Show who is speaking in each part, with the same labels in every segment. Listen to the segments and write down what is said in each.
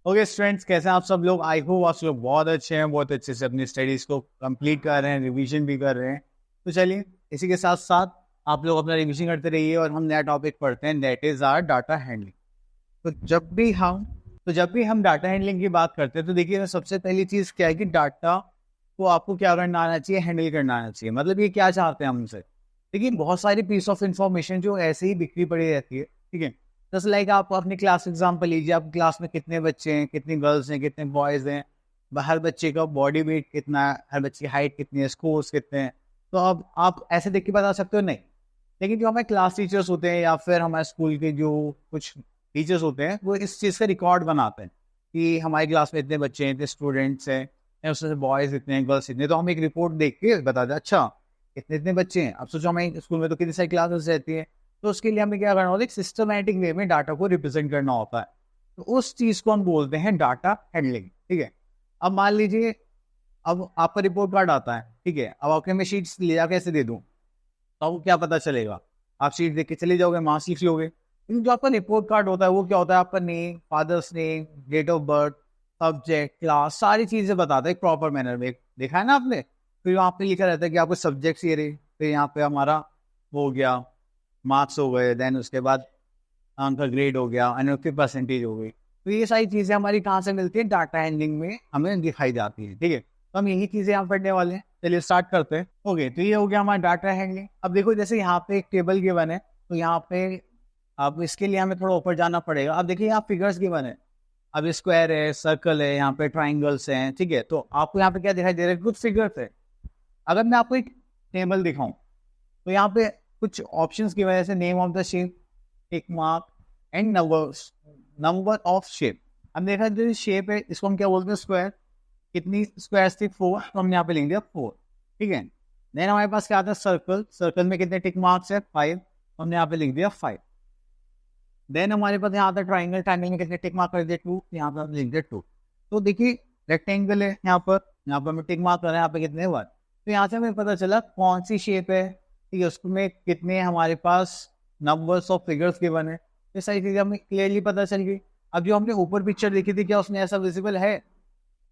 Speaker 1: Okay students, कैसे हैं आप सब लोग? आई होप आप सब लोग बहुत अच्छे हैं, बहुत अच्छे से अपनी स्टडीज को कंप्लीट कर रहे हैं, रिवीजन भी कर रहे हैं। तो चलिए इसी के साथ साथ आप लोग अपना रिवीजन करते रहिए और हम नया टॉपिक पढ़ते हैं, that is our data handling. तो जब भी हम डाटा हैंडलिंग की बात करते हैं तो देखिए सबसे पहली चीज़ क्या है कि डाटा को आपको क्या करना आना चाहिए, हैंडल करना आना चाहिए। मतलब ये क्या चाहते हैं हमसे? देखिए बहुत सारी पीस ऑफ इंफॉर्मेशन जो ऐसे ही बिखरी पड़ी रहती है, ठीक है। जैसे लाइक आप अपनी क्लास एग्जाम्पल लीजिए, आप क्लास में कितने बच्चे हैं, कितनी गर्ल्स हैं, कितने बॉयज़ हैं, हर बच्चे का बॉडी वेट कितना है, हर बच्चे की हाइट कितनी है, स्कोर्स कितने हैं। तो अब आप ऐसे देख के बता सकते हो? नहीं। लेकिन जो हमारे क्लास टीचर्स होते हैं या फिर हमारे स्कूल के जो कुछ टीचर्स होते हैं वो इस चीज़ का रिकॉर्ड बनाते हैं कि हमारी क्लास में इतने बच्चे हैं, इतने स्टूडेंट्स हैं, या उसमें से बॉयज़ इतने हैं, गर्ल्स इतने। तो हम एक रिपोर्ट देख के बता दें, अच्छा इतने इतने बच्चे हैं। अब सोचो हमारे स्कूल में तो कितनी सारी क्लासेस रहती है, तो उसके लिए हमें क्या करना होता है, एक सिस्टमैटिक वे में डाटा को रिप्रेजेंट करना होता है। तो उस चीज़ को हम बोलते हैं डाटा हैंडलिंग, ठीक है। अब मान लीजिए अब आपका रिपोर्ट कार्ड आता है, ठीक है। अब आपके मैं शीट्स ले जाकर कैसे दे दूँ, तो आपको क्या पता चलेगा? आप शीट देख के चले जाओगे, मार्क्स लिख लोगे। लेकिन जो आपका रिपोर्ट कार्ड होता है वो क्या होता है? आपका name, father's name, date of birth, subject, class, सारी चीज़ें बताता है एक प्रॉपर मैनर में। देखा है ना आपने? फिर वहाँ पे लिखा रहता है कि आपके सब्जेक्ट्स ये रहे, फिर यहाँ पे हमारा वो हो गया, मार्क्स हो गए, देन उसके बाद उनका ग्रेड हो गया एंड उसकी परसेंटेज हो गई। तो ये सारी चीज़ें हमारी कहाँ से मिलती है? डाटा हैंडलिंग में हमें दिखाई जाती है, ठीक है। तो हम यही चीज़ें यहाँ पढ़ने वाले हैं। चलिए स्टार्ट करते हैं। ओके, तो ये हो गया हमारा डाटा हैंडलिंग। अब देखो जैसे यहाँ पे एक टेबल गिवन है, तो यहाँ पे अब इसके लिए हमें थोड़ा ऊपर जाना पड़ेगा। अब देखिए यहाँ फिगर्स गिवन है, अब स्क्वायर है, सर्कल है, यहाँ पे ट्राइंगल्स हैं, ठीक है। तो आपको यहाँ पे क्या दिखाई दे रहा है? कुछ फिगर्स है। अगर मैं आपको एक टेबल दिखाऊं तो यहाँ पे कुछ ऑप्शंस की वजह से name of the shape, tick mark and number of shape. अब देखा जो शेप है इसको हम क्या बोलते हैं? स्क्वायर। कितनी स्क्वायर थी? 4, तो हमने यहाँ पे लिख दिया 4, ठीक है। देन हमारे पास क्या आता है? सर्कल। सर्कल में कितने टिक मार्क्स है? 5, हमने यहाँ पे लिख दिया 5। देन हमारे पास यहाँ आता है ट्राइंगल। ट्राइंगल में कितने टिक मार्क कर दिए? 2, यहाँ पे हम लिख दिया 2। तो देखिए रेक्टेंगल है यहाँ पर हमें टिक मार्क कर रहे हैं, यहाँ पे कितने 1। तो यहाँ से हमें पता चला कौन सी शेप है, ठीक है, उसमें कितने हमारे पास नंबर्स ऑफ फिगर्स गिवन है। ये सारी चीज़ें हमें क्लियरली पता चल गई। अब जो हमने ऊपर पिक्चर देखी थी, क्या उसमें ऐसा विजिबल है?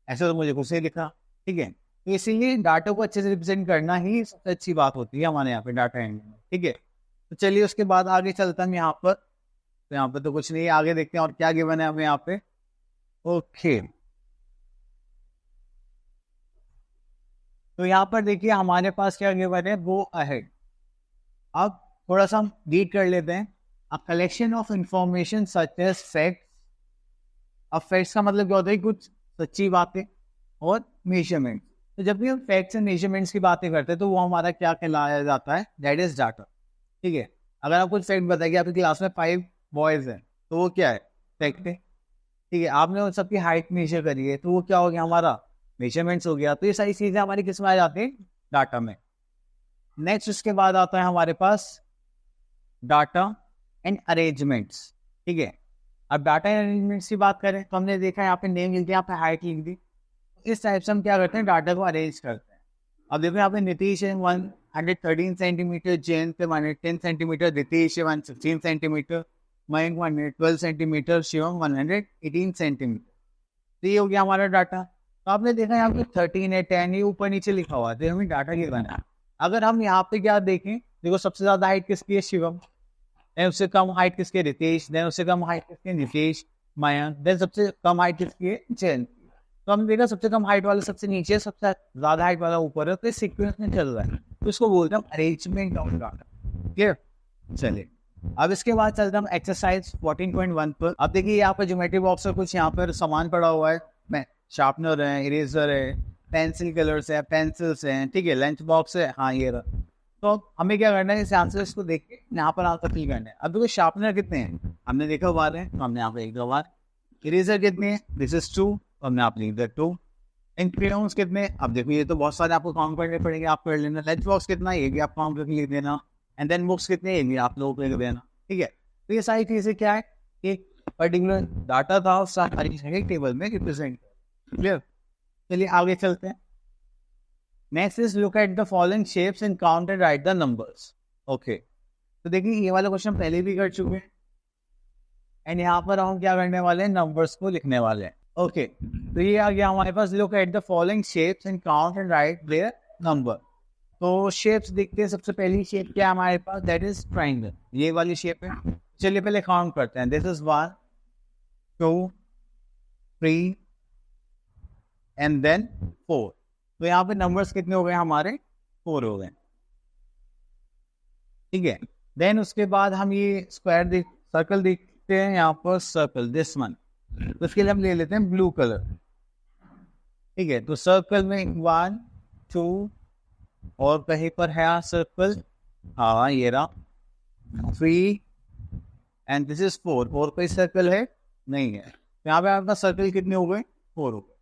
Speaker 1: ऐसा तो मुझे कुछ नहीं दिखा, ठीक है। तो इसीलिए डाटा को अच्छे से रिप्रेजेंट करना ही सबसे अच्छी बात होती है हमारे यहाँ पे डाटा हैंडलिंग में, ठीक है। तो चलिए उसके बाद आगे चलता हूँ यहाँ पर। तो यहाँ पे तो कुछ नहीं है, आगे देखते हैं और क्या गिवन है हमें यहाँ पे। ओके, तो यहाँ पर देखिए हमारे पास क्या गिवन है, गो अहेड। अब थोड़ा सा हम रीड कर लेते हैं। A collection of information such as facts. अब फैक्ट्स का मतलब क्या होता है? कुछ सच्ची बातें और मेजरमेंट। तो जब भी हम फैक्ट्स एंड मेजरमेंट्स की बातें करते हैं तो वो हमारा क्या कहलाया जाता है? दैट इज डाटा, ठीक है। अगर आप कुछ फैक्ट बताइए, आपकी क्लास में 5 बॉयज़ हैं, तो वो क्या है? फैक्ट है, ठीक है। आपने उन सबकी हाइट मेजर करी है, तो वो क्या हो गया? हमारा मेजरमेंट्स हो गया। तो ये सारी चीज़ें हमारी किस में आ जाती हैं? डाटा में। नेक्स्ट उसके बाद आता है हमारे पास डाटा एंड अरेंजमेंट्स, ठीक है। अब डाटा एंड अरेंजमेंट्स की बात करें तो हमने देखा यहाँ पे नेम लिख दिया, यहाँ पे हाइट लिख दी। इस टाइप से हम क्या करते हैं? डाटा को अरेंज करते हैं। अब देखो यहाँ पे नीतीश है 113 सेंटीमीटर, जयंत पे 110 सेंटीमीटर, रितेश है 116 centimetre, Mayank 112 centimetre, Shivam 118 centimetre. तो ये हो गया हमारा डाटा। तो आपने देखा यहाँ पे 13 है, 10 ये ऊपर नीचे लिखा हुआ है, तो हमें डाटा ये बना। अगर हम यहाँ पे क्या देखें, देखो सबसे ज्यादा हाइट किसकी है? शिवम। देन उससे कम हाइट किसके? रितेश। देन उससे कम हाइट किसके? नितेश, मयंक। देन सबसे कम हाइट किसकी है? जयंत। तो हमने देखा सबसे कम हाइट वाला सबसे नीचे, सबसे ज्यादा हाइट वाला ऊपर है। तो इस सीक्वेंस में चल रहा है, तो इसको बोलते हैं अरेंजमेंट ऑफ डाटा, क्लियर। चलिए अब इसके बाद चलते हम एक्सरसाइज 14.1 पर। अब देखिए यहाँ पर ज्योमेट्री बॉक्स पर कुछ यहाँ पर सामान पड़ा हुआ है, मैं शार्पनर है, इरेजर है, पेंसिल कलर्स है, पेंसिल्स हैं, ठीक है, लंच बॉक्स है, हाँ ये रहा। तो हमें क्या करना है? इस आंसर इसको देख के यहाँ पर आंसर फिल करना है। अब देखो शार्पनर कितने हैं हमने देखा, 1 है, तो हमने यहाँ पे 1 बार। इरेजर कितने हैं? दिस इज 2, तो हमने आप लिख दिया 2। इन क्रेयॉन्स कितने? अब देखो ये तो बहुत सारे आपको काउंट करने पड़ेंगे, आप कर लेना। लंच बॉक्स कितना? ये भी आप काउंट करके लिख देना। एंड देन बुक्स कितने? ये भी आप लोगों को लिख देना, ठीक है। तो ये सारी चीजें क्या है? एक पर्टिकुलर डाटा था, सारी चीजें टेबल में रिप्रेजेंट, क्लियर। चलिए आगे चलते हैं। Next is look at the following shapes and count and right the numbers. Okay, तो देखिए ये वाला क्वेश्चन पहले भी कर चुके हैं, एंड यहाँ पर हम क्या करने वाले हैं? नंबर्स को लिखने वाले हैं। ओके, तो ये आ गया हमारे पास। Look at the following shapes and count and write their number. तो शेप्स देखते हैं। सबसे पहली शेप क्या है हमारे पास, दैट इज ट्राइंगल, ये वाली शेप है। चलिए पहले काउंट करते हैं। This is 1 2 3 and then 4। तो यहाँ पे नंबर्स कितने हो गए हमारे, 4 हो गए, ठीक है। देन उसके बाद हम ये स्क्वायर देख, सर्कल देखते हैं यहाँ पर, सर्कल दिस वन। तो इसके लिए हम ले लेते हैं ब्लू कलर, ठीक है। तो सर्कल में 1 2 और कहीं पर है सर्कल, हाँ ये रहा, 3 एंड दिस इज 4। और कोई सर्कल है नहीं है। तो यहाँ पे आपका सर्कल कितने हो गए, 4 हो गए।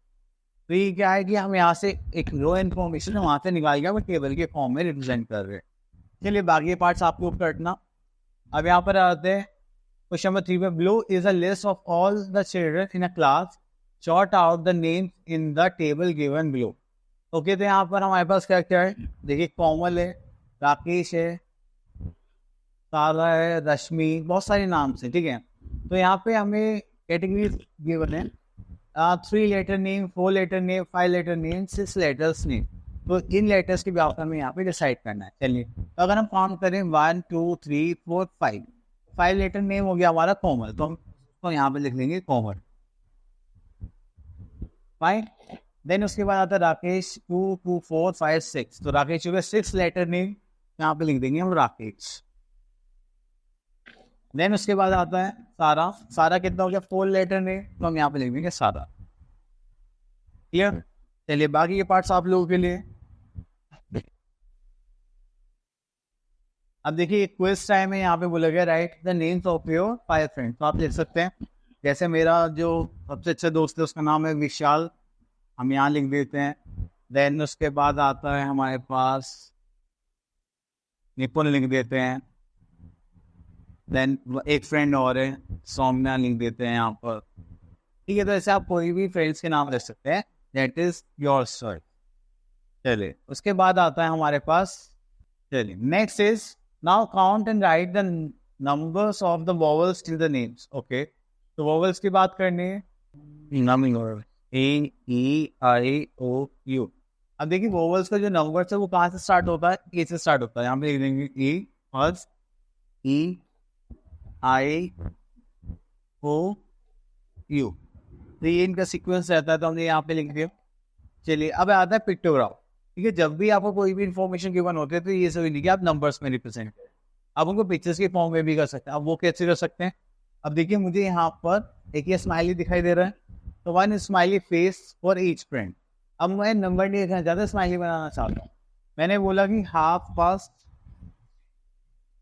Speaker 1: तो ये क्या है कि हम यहाँ से एक रो इन्फॉर्मेशन वहां से निकाल के टेबल के फॉर्म में रिप्रेजेंट कर रहे हैं। चलिए बाकी पार्ट्स आपको करना। अब यहाँ पर आते हैं क्वेश्चन नंबर 3 में। Blue is a list of all the children in a class, short out the names in the table given below. Okay, तो यहाँ पर हमारे पास क्या क्या है, देखिए कोमल है, राकेश है, सारा है, रश्मि, बहुत सारे नाम से, ठीक है। तो यहाँ पे हमें कैटेगरी गिवन है, 3 letter name, 4 letter name, 5 letter name, 6 letters name. तो इन लेटर्स की व्याख्या हमें यहाँ पे डिसाइड करना है। चलिए तो अगर हम काउंट करें 1 2 3 4 5 लेटर नेम हो गया हमारा कोमल, तो हम तो यहाँ पे लिख लेंगे कोमल, फाइन। देन उसके बाद आता है राकेश, 2 2 4 5 6। तो राकेश हो गया 6 लेटर नेम, यहाँ पे लिख देंगे हम राकेश। देन उसके बाद आता है सारा, सारा कितना हो गया 4 लेटर नेम, तो हम यहाँ पे लिख देंगे सारा, क्लियर। चलिए बाकी के पार्ट्स आप लोगों के लिए। अब देखिए क्विज टाइम है, यहाँ पे बोला गया right the names of your 5 friends. तो आप लिख सकते हैं, जैसे मेरा जो सबसे अच्छा दोस्त है उसका नाम है विशाल, हम यहाँ लिख देते हैं। देन उसके बाद आता है हमारे पास निपुण, लिख देते हैं। देन एक फ्रेंड और है सौम्या, लिख देते हैं यहाँ पर, ठीक है। तो ऐसे आप कोई भी फ्रेंड्स के नाम लिख सकते हैं, दैट इज योर सर्च। चलिए उसके बाद आता है हमारे पास, चलिए next is now count and right the numbers of the vowels till the names. Okay, तो वोवेल्स की बात करनी है, ए ई आई ओ यू। अब देखिए वोवेल्स का जो नंबर है वो कहाँ से स्टार्ट होता है, ए से स्टार्ट होता है। यहाँ पे लिख देंगे ए first, E I O you, तो ये इनका सीक्वेंस रहता है, तो हमने यहाँ पे लिख दिया। चलिए अब आता है पिक्टोग्राफ, ठीक है। जब भी आपको कोई भी इन्फॉर्मेशन गिवन होती है तो ये सभी लिखिए आप नंबर्स में रिप्रेजेंट करें। आप उनको पिक्चर्स के फॉर्म में भी कर सकते हैं। अब वो कैसे कर सकते हैं, अब देखिए मुझे यहाँ पर एक ये स्माइली दिखाई दे रहा है, तो 1 smiley face for each friend. अब मैं नंबर नहीं लिखना चाहता, स्माइली बनाना चाहता हूँ। मैंने बोला कि 1/2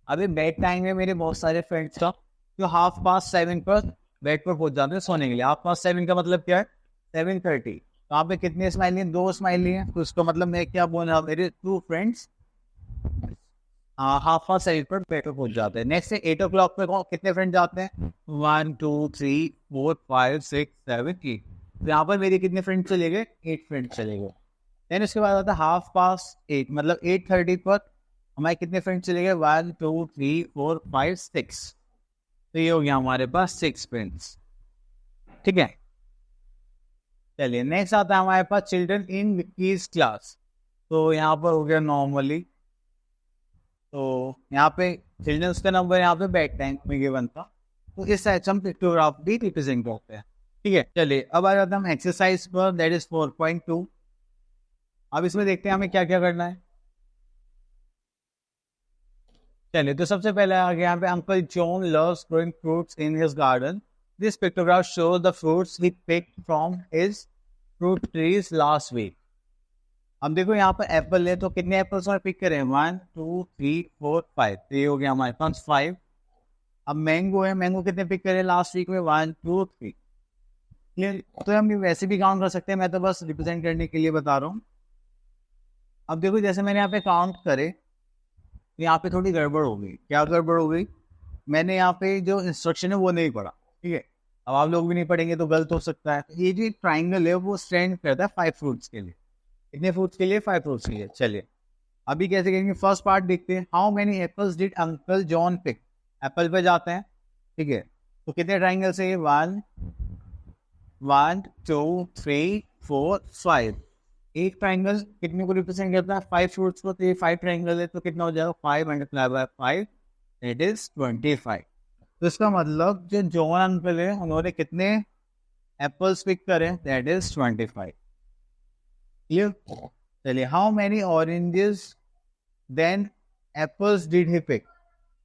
Speaker 1: अभी बेड टाइम है मेरे बहुत सारे फ्रेंड्स का, जो 7:30 पर बेड पर पहुंच जाते हैं सोने के लिए। 7:30 का मतलब क्या है, 7:30। तो यहाँ पे कितने स्माइली हैं, 2 स्माइली हैं। तो उसका मतलब मैं क्या बोल रहा हूँ, मेरे 2 फ्रेंड्स 7:30 पर बेड पर पहुंच जाते हैं। नेक्स्ट है 8 o'clock पे कितने फ्रेंड जाते हैं, 1 2 3 4 5 6 7 8। तो यहाँ पर मेरे कितने फ्रेंड चले गए, 8 फ्रेंड चले गए। देन उसके बाद आता है 8:30 मतलब 8:30 पर हमारे कितने फ्रेंड चले गए, 1 2 3 4 5 6। तो ये हो गया हमारे पास 6 फ्रेंड्स, ठीक है। चलिए नेक्स्ट आता है हमारे पास चिल्ड्रन इन विक्कीज क्लास। तो यहाँ पर हो गया नॉर्मली, तो यहाँ पे चिल्ड्रंस का नंबर यहाँ पे बेड टाइम में गिवन था, तो इस टाइप से हम पिक्टोग्राफ भी रिप्रेजेंट करते हैं, ठीक है। चलिए अब आ जाता है हम एक्सरसाइज पर, दैट इज 4.2। अब इसमें देखते हैं हमें क्या क्या करना है। चलिए तो सबसे पहले आ गया यहाँ पे, uncle John loves growing fruits in his garden. This pictograph shows the fruits he picked from his fruit trees last week. अब देखो यहाँ पर एप्पल है, तो कितने एप्पल्स और पिक करें, 1 2 3 4 5। तो ये हो गया हमारे पास 5। अब मैंगो है, मैंगो कितने पिक करें लास्ट वीक में, 1 2 3, क्लियर। तो हम वैसे भी काउंट कर सकते हैं, मैं तो बस रिप्रेजेंट करने के लिए बता रहा हूँ। अब देखो जैसे मैंने यहाँ पे काउंट करे, तो यहाँ पे थोड़ी गड़बड़ हो गई। क्या गड़बड़ हो गई, मैंने यहाँ पे जो इंस्ट्रक्शन है वो नहीं पढ़ा, ठीक है। अब आप लोग भी नहीं पढ़ेंगे तो गलत हो सकता है। ये जो ट्राइंगल है वो स्टैंड करता है 5 फ्रूट्स के लिए। कितने फ्रूट्स के लिए, 5 फ्रूट्स के लिए। चलिए अभी कैसे करेंगे, फर्स्ट पार्ट देखते हैं। How many apples did uncle John pick. Apple पे जाते हैं, ठीक है। तो कितने ट्राइंगल से, 1 1 2 3 4 5। एक ट्राइंगल कितने को रिप्रेजेंट करता है? 5 फ्रूट्स को। तो ये 5 ट्राइंगल है, तो कितना हो जाएगा? 5 मल्टीप्लाई बाय 5, इट इज 25। तो इसका मतलब जो जॉन अंकल है उन्होंने कितने एप्पल्स पिक करे? That is 25। क्लियर? चलिए, how many oranges than apples did he pick?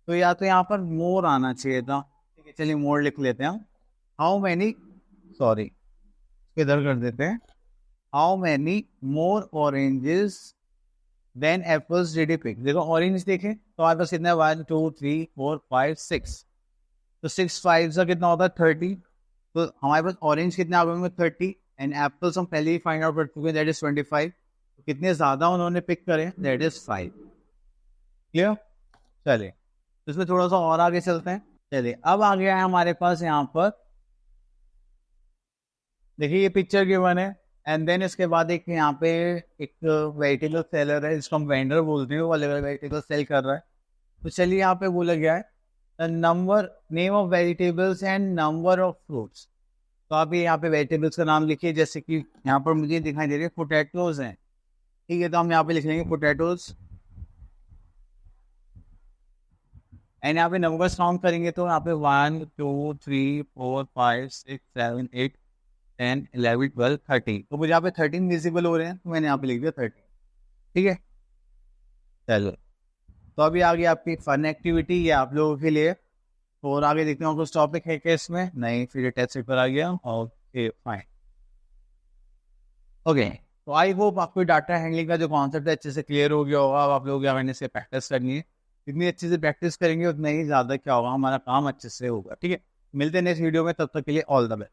Speaker 1: तो या तो यहाँ पर मोर आना चाहिए था। ठीक है, चलिए मोर लिख लेते हैं। हाउ मैनी, सॉरी इधर कर देते हैं। How many more oranges than apples did he pick? देखो ऑरेंज देखें तो हमारे पास कितना है? 1 2 3 4 5 6। तो 6 5 का कितना होता है? 30। तो हमारे पास ऑरेंज कितने आ गए? 30। एंड एप्पल्स हम पहले ही फाइंड आउट कर चुके हैं, दैट इज 25। तो कितने ज्यादा उन्होंने पिक करे? That is 5। क्लियर? चलिए, तो इसमें थोड़ा सा और आगे चलते हैं। चलिए, अब आ गया है हमारे पास यहाँ पर, देखिए ये पिक्चर गिवन है। एंड देन इसके बाद एक यहाँ पे एक वेजिटेबल सेलर है, जिसको हम वेंडर बोलते हैं, वो अलग अलग वेजिटेबल सेल कर रहा है। तो चलिए, यहाँ पे बोला गया है the number, name of vegetables and number of fruits. तो आप ये यहाँ पे वेजिटेबल्स का नाम लिखिए, जैसे कि यहाँ पर मुझे दिखाई दे रही है पोटैटोज हैं। ठीक है, तो हम यहाँ पे लिख लेंगे पोटैटोज। एंड यहाँ पे नंबर्स काउंट करेंगे तो यहाँ पे 1 2 3 4 5 6 7 8 10 11 12 13। तो मुझे यहाँ पे 13 विजिबल हो रहे हैं, तो मैंने यहाँ पे लिख दिया 13। ठीक है, चलो। तो अभी आगे आपकी फन एक्टिविटी ये आप लोगों के लिए। तो और आगे देखते हैं कुछ टॉपिक है क्या इसमें? नहीं, फिर ये टेस्ट पेपर आ गया। Okay fine. ओके, तो आई होप आपको डाटा हैंडलिंग का जो कॉन्सेप्ट है अच्छे से क्लियर हो गया होगा। अब आप लोग अवेयरनेस से प्रैक्टिस करनी है। जितनी अच्छे से प्रैक्टिस करेंगे उतना ही ज़्यादा क्या होगा, हमारा काम अच्छे से होगा। ठीक है, मिलते हैं नेक्स्ट वीडियो में, तब तक के लिए ऑल द बेस्ट।